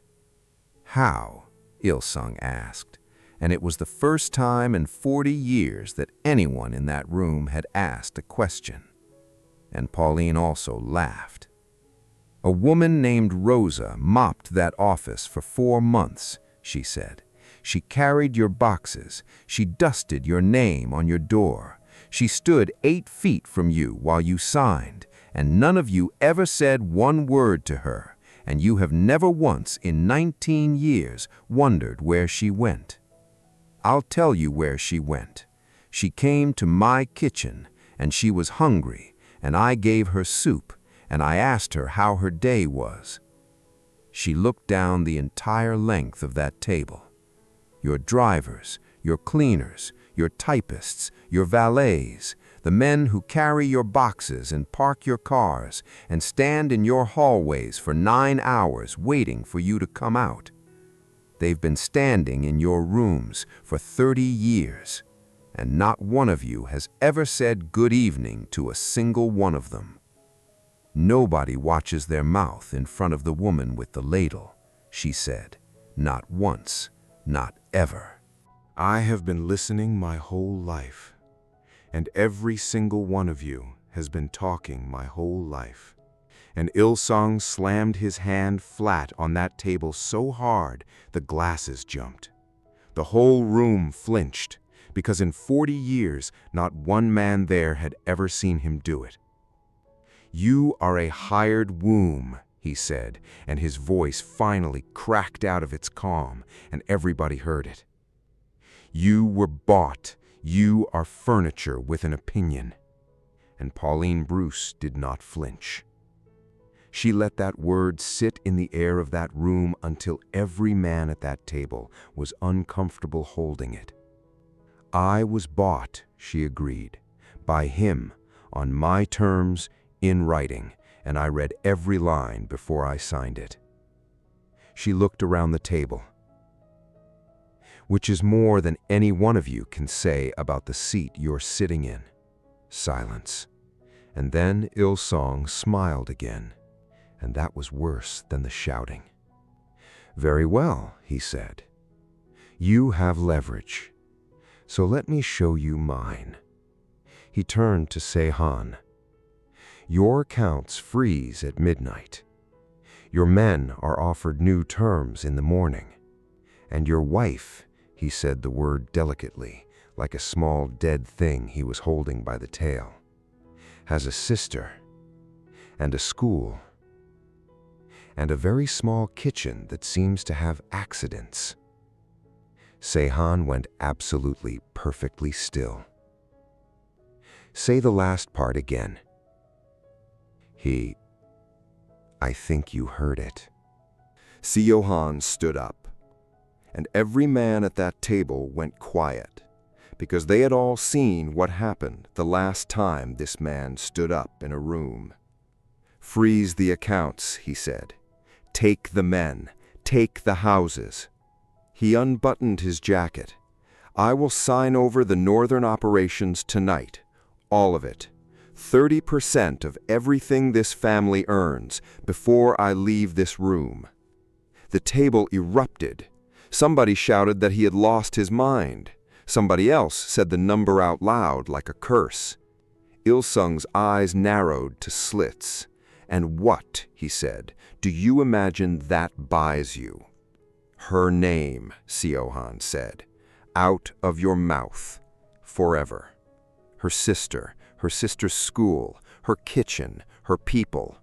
"How?" Il-sung asked, and it was the first time in 40 years that anyone in that room had asked a question. And Pauline also laughed. "A woman named Rosa mopped that office for 4 months," she said. "She carried your boxes. She dusted your name on your door. She stood 8 feet from you while you signed, and none of you ever said one word to her, and you have never once in 19 years wondered where she went. I'll tell you where she went. She came to my kitchen, and she was hungry, and I gave her soup, and I asked her how her day was. She looked down the entire length of that table. Your drivers, your cleaners, your typists, your valets, the men who carry your boxes and park your cars and stand in your hallways for 9 hours waiting for you to come out. They've been standing in your rooms for 30 years, and not one of you has ever said good evening to a single one of them. Nobody watches their mouth in front of the woman with the ladle," she said. "Not once, not ever." I have been listening my whole life, and every single one of you has been talking my whole life. And Il-sung slammed his hand flat on that table so hard the glasses jumped. The whole room flinched, because in 40 years not one man there had ever seen him do it. "You are a hired womb," he said, and his voice finally cracked out of its calm, and everybody heard it. "You were bought. You are furniture with an opinion." And Pauline Bruce did not flinch. She let that word sit in the air of that room until every man at that table was uncomfortable holding it. "I was bought," she agreed, "by him, on my terms, in writing, and I read every line before I signed it." She looked around the table. "Which is more than any one of you can say about the seat you're sitting in." Silence. And then Il-sung smiled again, and that was worse than the shouting. "Very well," he said. "You have leverage. So let me show you mine." He turned to Seo-han. "Your accounts freeze at midnight. Your men are offered new terms in the morning. And your wife," he said the word delicately, like a small dead thing he was holding by the tail, "has a sister and a school. and a very small kitchen that seems to have accidents. Seo-han went absolutely perfectly still. Say the last part again. I think you heard it. Seo-han stood up, and every man at that table went quiet, because they had all seen what happened the last time this man stood up in a room. "Freeze the accounts," he said. "Take the men, take the houses." He unbuttoned his jacket. "I will sign over the northern operations tonight, all of it. 30% of everything this family earns before I leave this room." The table erupted. Somebody shouted that he had lost his mind. Somebody else said the number out loud like a curse. Il-sung's eyes narrowed to slits. "And what," he said, "do you imagine that buys you?" "Her name," Seo-han said. "Out of your mouth. Forever. Her sister's school, her kitchen, her people.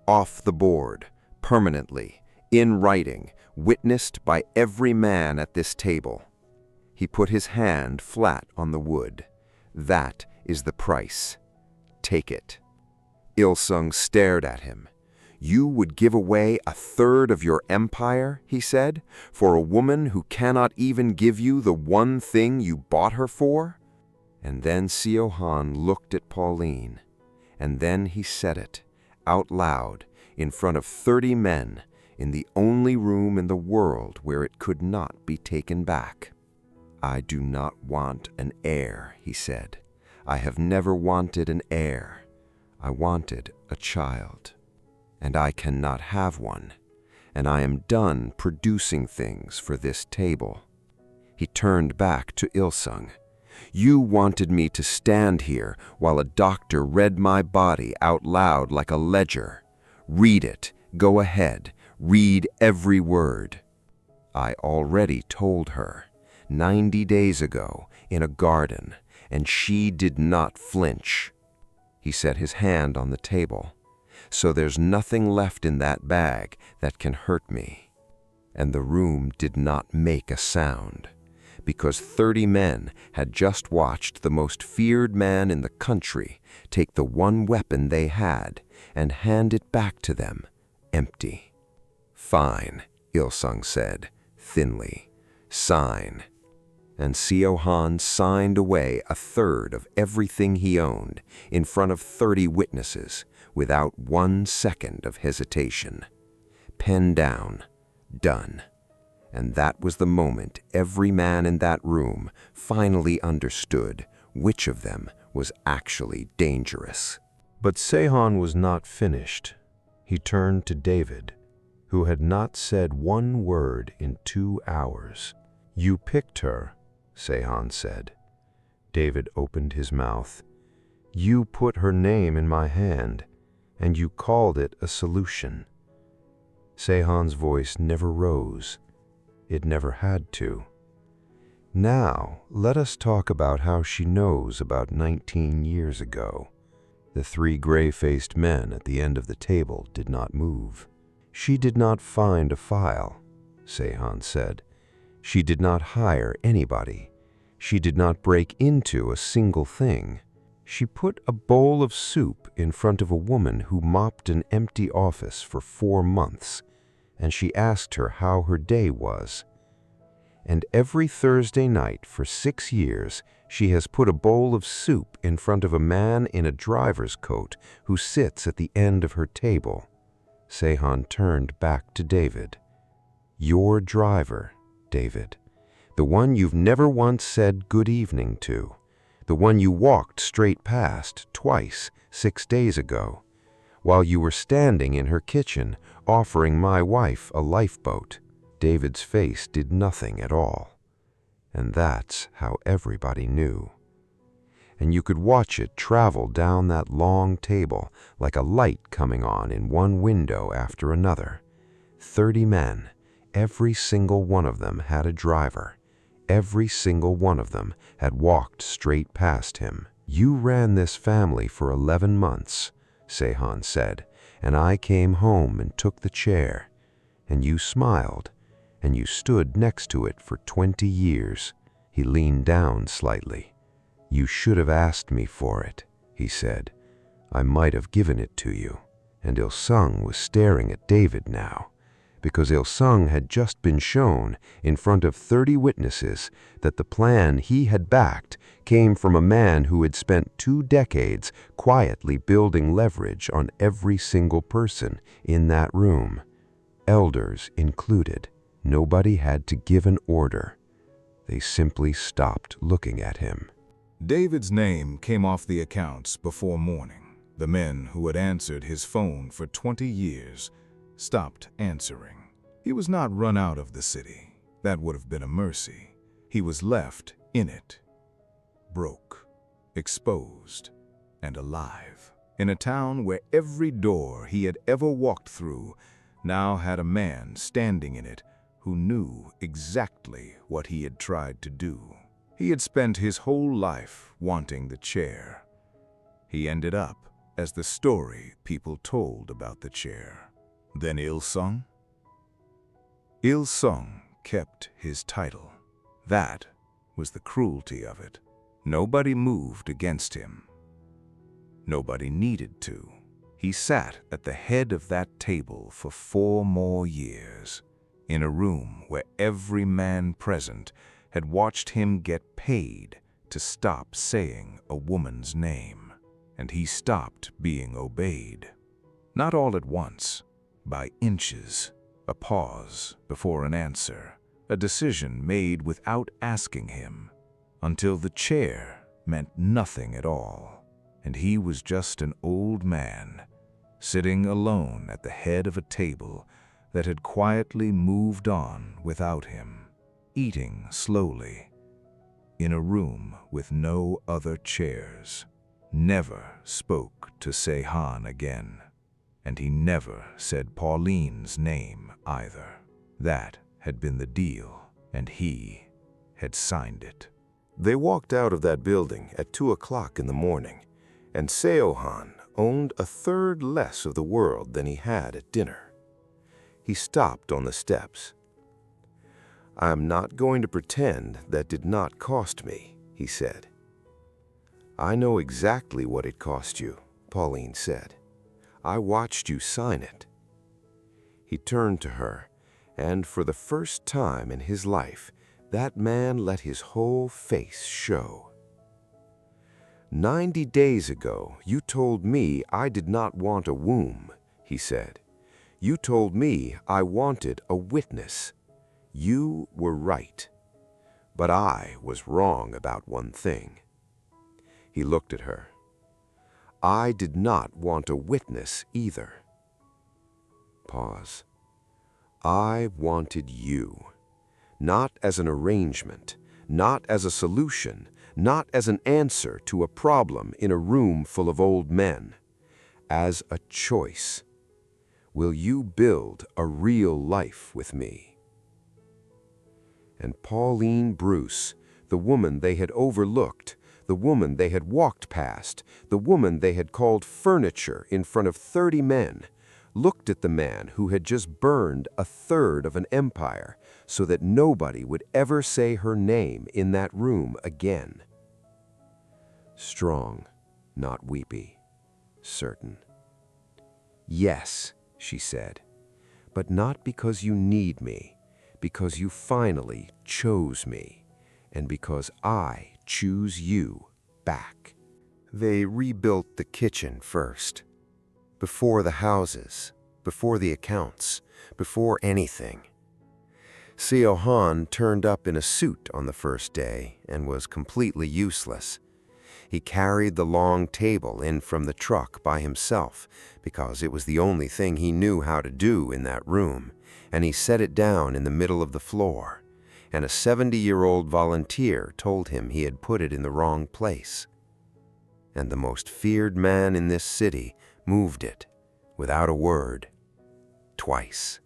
Off the board, permanently, in writing, witnessed by every man at this table." He put his hand flat on the wood. "That is the price. Take it." Il-sung stared at him. "You would give away a third of your empire," he said, "for a woman who cannot even give you the one thing you bought her for?" And then Seo-han looked at Pauline, and then he said it, out loud, in front of 30 men, in the only room in the world where it could not be taken back. "I do not want an heir," he said. "I have never wanted an heir. I wanted a child. And I cannot have one, and I am done producing things for this table." He turned back to Il-sung. "You wanted me to stand here while a doctor read my body out loud like a ledger. Read it. Go ahead. Read every word." "I already told her, 90 days ago, in a garden, and she did not flinch." He set his hand on the table. "So there's nothing left in that bag that can hurt me." And the room did not make a sound, because 30 men had just watched the most feared man in the country take the one weapon they had and hand it back to them, empty. "Fine," Il-sung said, thinly. "Sign." And Seo-han signed away a third of everything he owned in front of 30 witnesses without 1 second of hesitation. Pen down. Done. And that was the moment every man in that room finally understood which of them was actually dangerous. But Seo-han was not finished. He turned to David, who had not said one word in 2 hours. "You picked her," Seo-han said. David opened his mouth. "You put her name in my hand, and you called it a solution." Seo-han's voice never rose. It never had to. "Now, let us talk about how she knows about 19 years ago." The 3 gray-faced men at the end of the table did not move. "She did not find a file," Seo-han said. "She did not hire anybody. She did not break into a single thing. She put a bowl of soup in front of a woman who mopped an empty office for 4 months, and she asked her how her day was. And every Thursday night for 6 years, she has put a bowl of soup in front of a man in a driver's coat who sits at the end of her table." Seo-han turned back to David. "Your driver, David. The one you've never once said good evening to. The one you walked straight past twice 6 days ago, while you were standing in her kitchen offering my wife a lifeboat." David's face did nothing at all. And that's how everybody knew. And you could watch it travel down that long table like a light coming on in one window after another. 30 men, every single one of them had a driver. Every single one of them had walked straight past him. "You ran this family for 11 months, Seo-han said, and I came home and took the chair, and you smiled, and you stood next to it for 20 years. He leaned down slightly. You should have asked me for it, he said. I might have given it to you. And Il-sung was staring at David now, because Il-sung had just been shown in front of 30 witnesses that the plan he had backed came from a man who had spent 2 decades quietly building leverage on every single person in that room, elders included. Nobody had to give an order. They simply stopped looking at him. David's name came off the accounts before morning. The men who had answered his phone for 20 years stopped answering. He was not run out of the city. That would have been a mercy. He was left in it, broke, exposed, and alive. In a town where every door he had ever walked through now had a man standing in it who knew exactly what he had tried to do. He had spent his whole life wanting the chair. He ended up as the story people told about the chair. Then Il-sung? Il-sung kept his title. That was the cruelty of it. Nobody moved against him. Nobody needed to. He sat at the head of that table for 4 more years, in a room where every man present had watched him get paid to stop saying a woman's name. And he stopped being obeyed. Not all at once, by inches, a pause before an answer, a decision made without asking him, until the chair meant nothing at all, and he was just an old man, sitting alone at the head of a table that had quietly moved on without him, eating slowly, in a room with no other chairs. Never spoke to Seo-han again, and he never said Pauline's name either. That had been the deal, and he had signed it. They walked out of that building at 2 o'clock in the morning, and Seo-han owned a third less of the world than he had at dinner. He stopped on the steps. "I'm not going to pretend that did not cost me," he said. "I know exactly what it cost you," Pauline said. "I watched you sign it." He turned to her, and for the first time in his life, that man let his whole face show. "90 days ago, you told me I did not want a womb," he said. "You told me I wanted a witness. You were right. But I was wrong about one thing." He looked at her. "I did not want a witness either." Pause. "I wanted you, not as an arrangement, not as a solution, not as an answer to a problem in a room full of old men, as a choice. Will you build a real life with me?" And Pauline Bruce, the woman they had overlooked, the woman they had walked past, the woman they had called furniture in front of 30 men, looked at the man who had just burned a third of an empire so that nobody would ever say her name in that room again. Strong, not weepy, certain. "Yes," she said, "but not because you need me, because you finally chose me, and because I choose you back." They rebuilt the kitchen first. Before the houses, before the accounts, before anything. Seo-han turned up in a suit on the first day and was completely useless. He carried the long table in from the truck by himself because it was the only thing he knew how to do in that room, and he set it down in the middle of the floor. And a 70-year-old volunteer told him he had put it in the wrong place. And the most feared man in this city moved it, without a word, twice.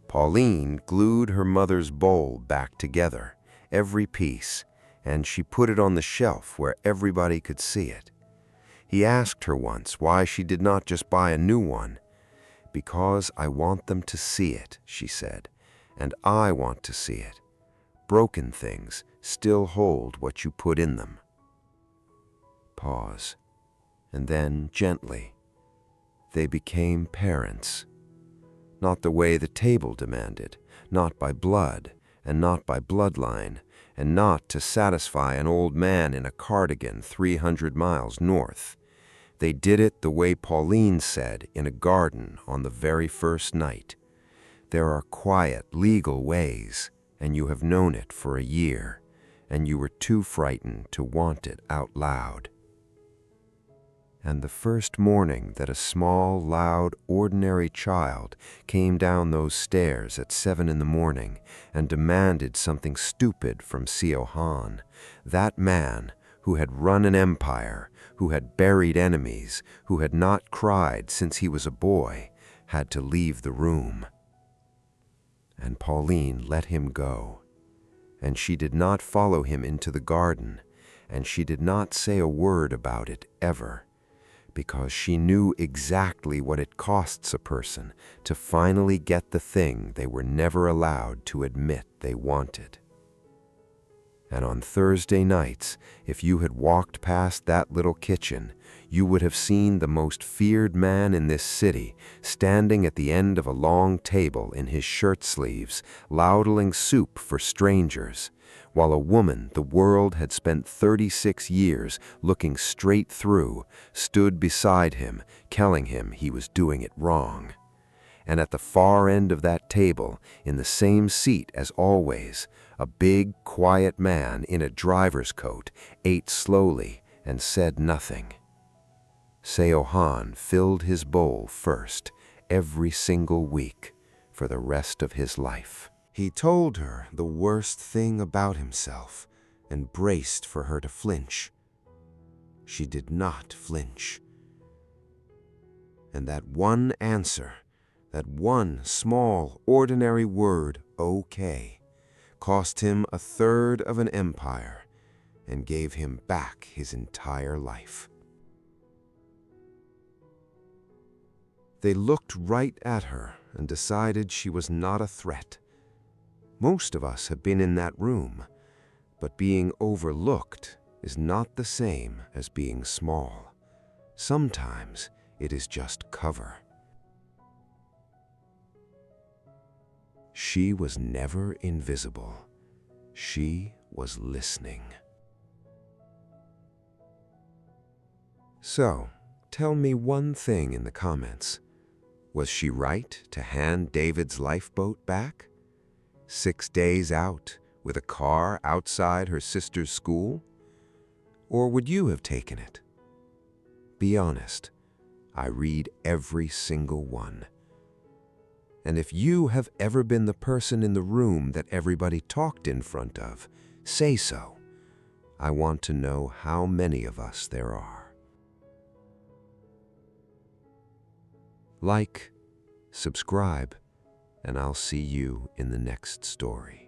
Pauline glued her mother's bowl back together, every piece, and she put it on the shelf where everybody could see it. He asked her once why she did not just buy a new one. "Because I want them to see it," she said, "and I want to see it. Broken things still hold what you put in them." Pause, and then gently, "They became parents. Not the way the table demanded, not by blood, and not by bloodline, and not to satisfy an old man in a cardigan 300 miles north. They did it the way Pauline said in a garden on the very first night. There are quiet, legal ways, and you have known it for a year, and you were too frightened to want it out loud." And the first morning that a small, loud, ordinary child came down those stairs at 7 in the morning and demanded something stupid from Seo-han, that man who had run an empire, who had buried enemies, who had not cried since he was a boy, had to leave the room. And Pauline let him go, and she did not follow him into the garden, and she did not say a word about it ever, because she knew exactly what it costs a person to finally get the thing they were never allowed to admit they wanted. And on Thursday nights, if you had walked past that little kitchen, you would have seen the most feared man in this city standing at the end of a long table in his shirt sleeves, ladling soup for strangers, while a woman the world had spent 36 years looking straight through stood beside him, telling him he was doing it wrong. And at the far end of that table, in the same seat as always, a big, quiet man in a driver's coat ate slowly and said nothing. Seo-han filled his bowl first, every single week, for the rest of his life. He told her the worst thing about himself and braced for her to flinch. She did not flinch. And that one answer, that one small, ordinary word, "okay," cost him a third of an empire and gave him back his entire life. They looked right at her and decided she was not a threat. Most of us have been in that room, but being overlooked is not the same as being small. Sometimes it is just cover. She was never invisible. She was listening. So, tell me one thing in the comments. Was she right to hand David's lifeboat back? 6 days out, with a car outside her sister's school? Or would you have taken it? Be honest. I read every single one. And if you have ever been the person in the room that everybody talked in front of, say so. I want to know how many of us there are. Like, subscribe, and I'll see you in the next story.